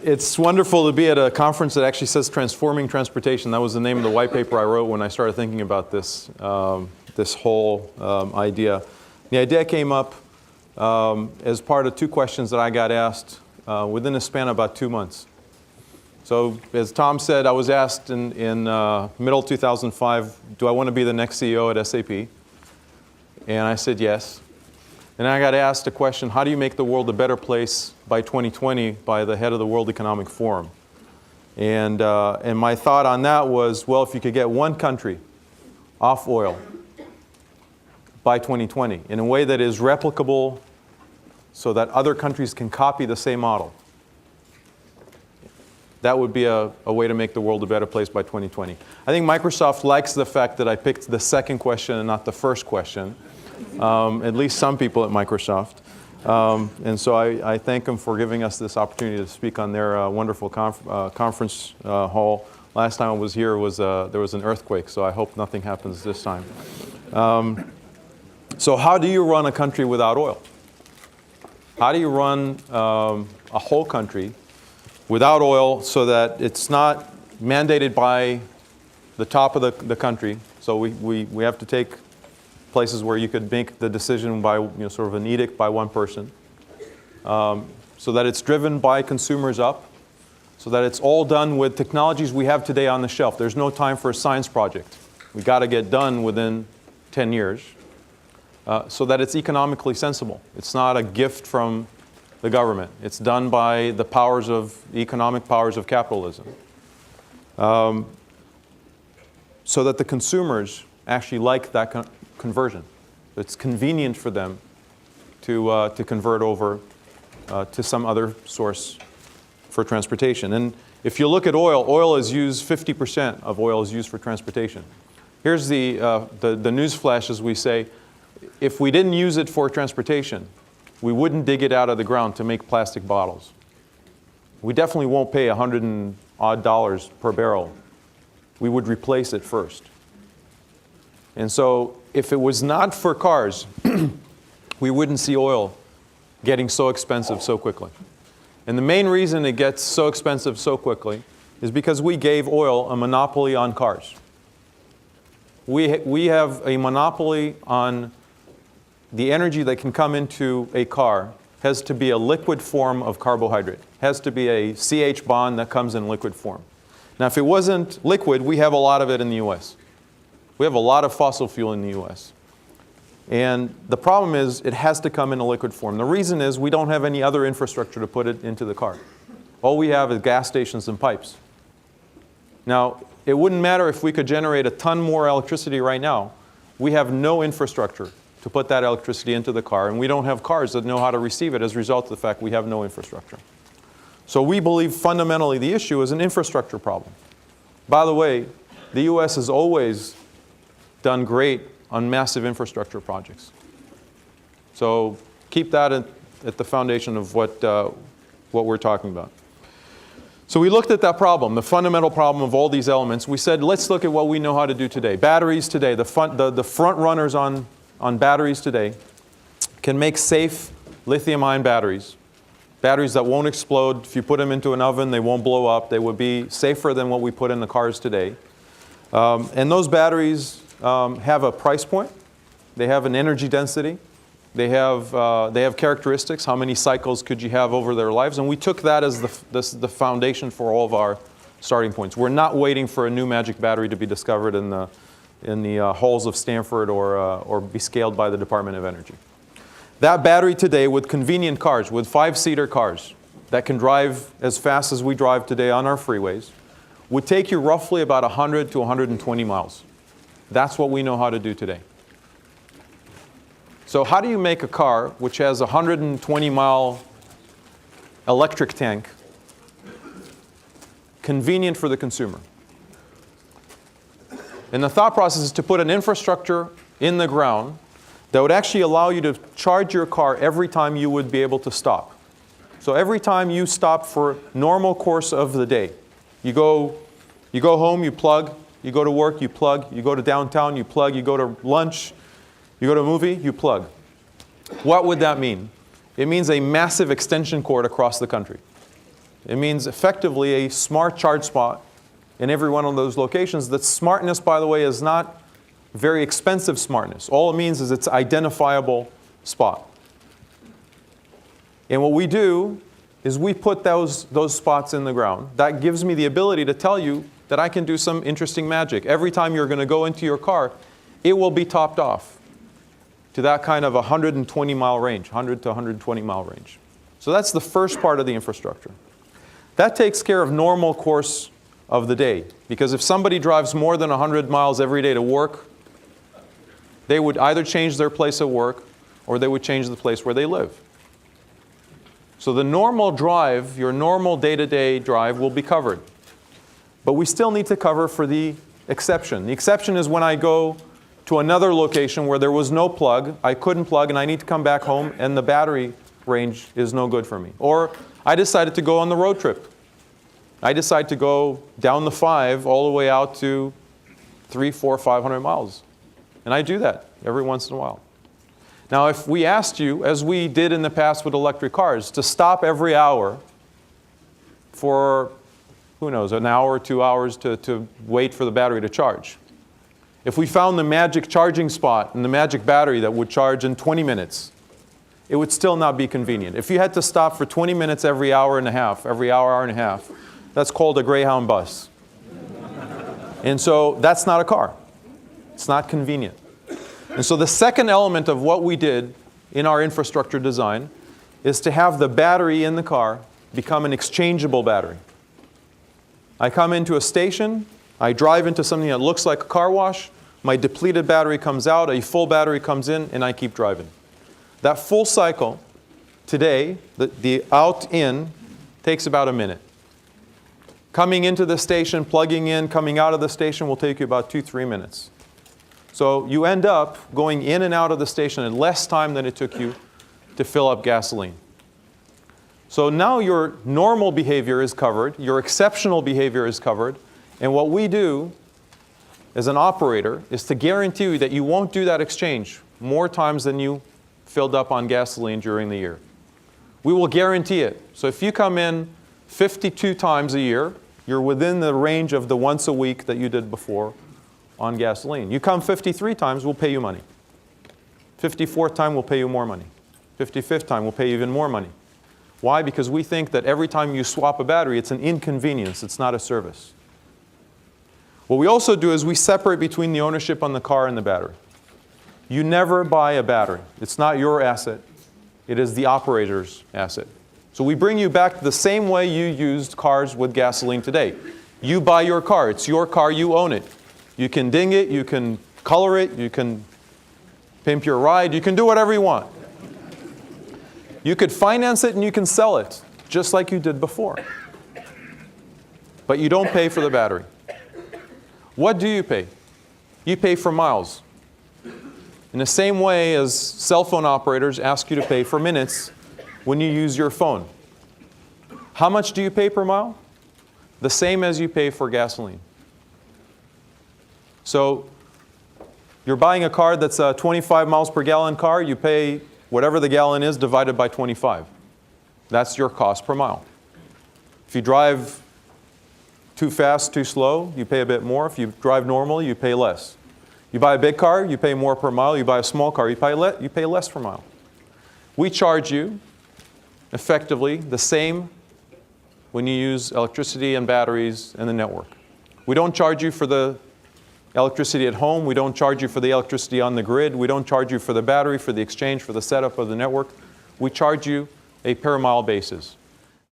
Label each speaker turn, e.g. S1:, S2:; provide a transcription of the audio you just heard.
S1: It's wonderful to be at a conference that actually says transforming transportation. That was the name of the white paper I wrote when I started thinking about this, this whole idea. The idea came up as part of two questions that I got asked within a span of about 2 months. So as Tom said, I was asked in middle 2005, do I want to be the next CEO at SAP? And I said yes. And I got asked a question, how do you make the world a better place by 2020 by the head of the World Economic Forum? And my thought on that was, well, if you could get one country off oil by 2020 in a way that is replicable so that other countries can copy the same model, that would be a way to make the world a better place by 2020. I think Microsoft likes the fact that I picked the second question and not the first question. At least some people at Microsoft. And so I thank them for giving us this opportunity to speak on their wonderful conference hall. Last time I was here there was an earthquake, so I hope nothing happens this time. So how do you run a country without oil? How do you run a whole country without oil so that it's not mandated by the top of the country? So we have to take places where you could make the decision by sort of an edict by one person, so that it's driven by consumers up, so that it's all done with technologies we have today on the shelf. There's no time for a science project. We got to get done within 10 years, so that it's economically sensible. It's not a gift from the government. It's done by the economic powers of capitalism, so that the consumers actually like that conversion. It's convenient for them to convert over to some other source for transportation. And if you look at oil is used, 50% of oil is used for transportation. Here's the news flash, as we say. If we didn't use it for transportation, we wouldn't dig it out of the ground to make plastic bottles. We definitely won't pay $100 and odd per barrel. We would replace it first. And so if it was not for cars, we wouldn't see oil getting so expensive so quickly. And the main reason it gets so expensive so quickly is because we gave oil a monopoly on cars. We have a monopoly on the energy that can come into a car. Has to be a liquid form of carbohydrate. Has to be a CH bond that comes in liquid form. Now, if it wasn't liquid, we have a lot of it in the US. We have a lot of fossil fuel in the US. And the problem is it has to come in a liquid form. The reason is we don't have any other infrastructure to put it into the car. All we have is gas stations and pipes. Now, it wouldn't matter if we could generate a ton more electricity right now. We have no infrastructure to put that electricity into the car, and we don't have cars that know how to receive it as a result of the fact we have no infrastructure. So we believe fundamentally the issue is an infrastructure problem. By the way, the US has always done great on massive infrastructure projects. So keep that at the foundation of what we're talking about. So we looked at that problem, the fundamental problem of all these elements. We said, let's look at what we know how to do today. Batteries today, the front runners on batteries today can make safe lithium-ion batteries. Batteries that won't explode. If you put them into an oven, they won't blow up. They would be safer than what we put in the cars today. And those batteries have a price point. They have an energy density. They have characteristics. How many cycles could you have over their lives? And we took that as the foundation for all of our starting points. We're not waiting for a new magic battery to be discovered in the halls of Stanford or be scaled by the Department of Energy. That battery today with convenient cars, with 5-seater cars that can drive as fast as we drive today on our freeways, would take you roughly about 100 to 120 miles. That's what we know how to do today. So how do you make a car which has a 120-mile electric tank convenient for the consumer? And the thought process is to put an infrastructure in the ground that would actually allow you to charge your car every time you would be able to stop. So every time you stop for normal course of the day, you go home, you plug, you go to work, you plug, you go to downtown, you plug, you go to lunch, you go to a movie, you plug. What would that mean? It means a massive extension cord across the country. It means effectively a smart charge spot in every one of those locations. That smartness, by the way, is not very expensive smartness. All it means is it's identifiable spot. And what we do is we put those spots in the ground. That gives me the ability to tell you that I can do some interesting magic. Every time you're going to go into your car, it will be topped off to that kind of 120-mile range, 100 to 120-mile range. So that's the first part of the infrastructure. That takes care of normal course of the day. Because if somebody drives more than 100 miles every day to work, they would either change their place of work or they would change the place where they live. So the normal drive, your normal day-to-day drive, will be covered. But we still need to cover for the exception. The exception is when I go to another location where there was no plug, I couldn't plug, and I need to come back home, and the battery range is no good for me. Or I decided to go on the road trip. I decide to go down the 5 all the way out to 300, 400, 500 miles. And I do that every once in a while. Now, if we asked you, as we did in the past with electric cars, to stop every hour for, who knows, an hour or 2 hours to wait for the battery to charge. If we found the magic charging spot and the magic battery that would charge in 20 minutes, it would still not be convenient. If you had to stop for 20 minutes every hour and a half, hour and a half, that's called a Greyhound bus. And so that's not a car. It's not convenient. And so the second element of what we did in our infrastructure design is to have the battery in the car become an exchangeable battery. I come into a station, I drive into something that looks like a car wash, my depleted battery comes out, a full battery comes in, and I keep driving. That full cycle today, the out-in, takes about a minute. Coming into the station, plugging in, coming out of the station will take you about 2-3 minutes. So you end up going in and out of the station in less time than it took you to fill up gasoline. So now your normal behavior is covered, your exceptional behavior is covered, and what we do as an operator is to guarantee you that you won't do that exchange more times than you filled up on gasoline during the year. We will guarantee it. So if you come in 52 times a year, you're within the range of the once a week that you did before on gasoline. You come 53 times, we'll pay you money. 54th time, we'll pay you more money. 55th time, we'll pay you even more money. Why? Because we think that every time you swap a battery, it's an inconvenience, it's not a service. What we also do is we separate between the ownership on the car and the battery. You never buy a battery. It's not your asset. It is the operator's asset. So we bring you back to the same way you used cars with gasoline today. You buy your car. It's your car. You own it. You can ding it. You can color it. You can pimp your ride. You can do whatever you want. You could finance it and you can sell it, just like you did before. But you don't pay for the battery. What do you pay? You pay for miles. In the same way as cell phone operators ask you to pay for minutes when you use your phone. How much do you pay per mile? The same as you pay for gasoline. So you're buying a car that's a 25 miles per gallon car, you pay whatever the gallon is divided by 25. That's your cost per mile. If you drive too fast, too slow, you pay a bit more. If you drive normally, you pay less. You buy a big car, you pay more per mile. You buy a small car, you pay less per mile. We charge you effectively the same when you use electricity and batteries and the network. We don't charge you for the electricity at home. We don't charge you for the electricity on the grid. We don't charge you for the battery, for the exchange, for the setup of the network. We charge you a per mile basis.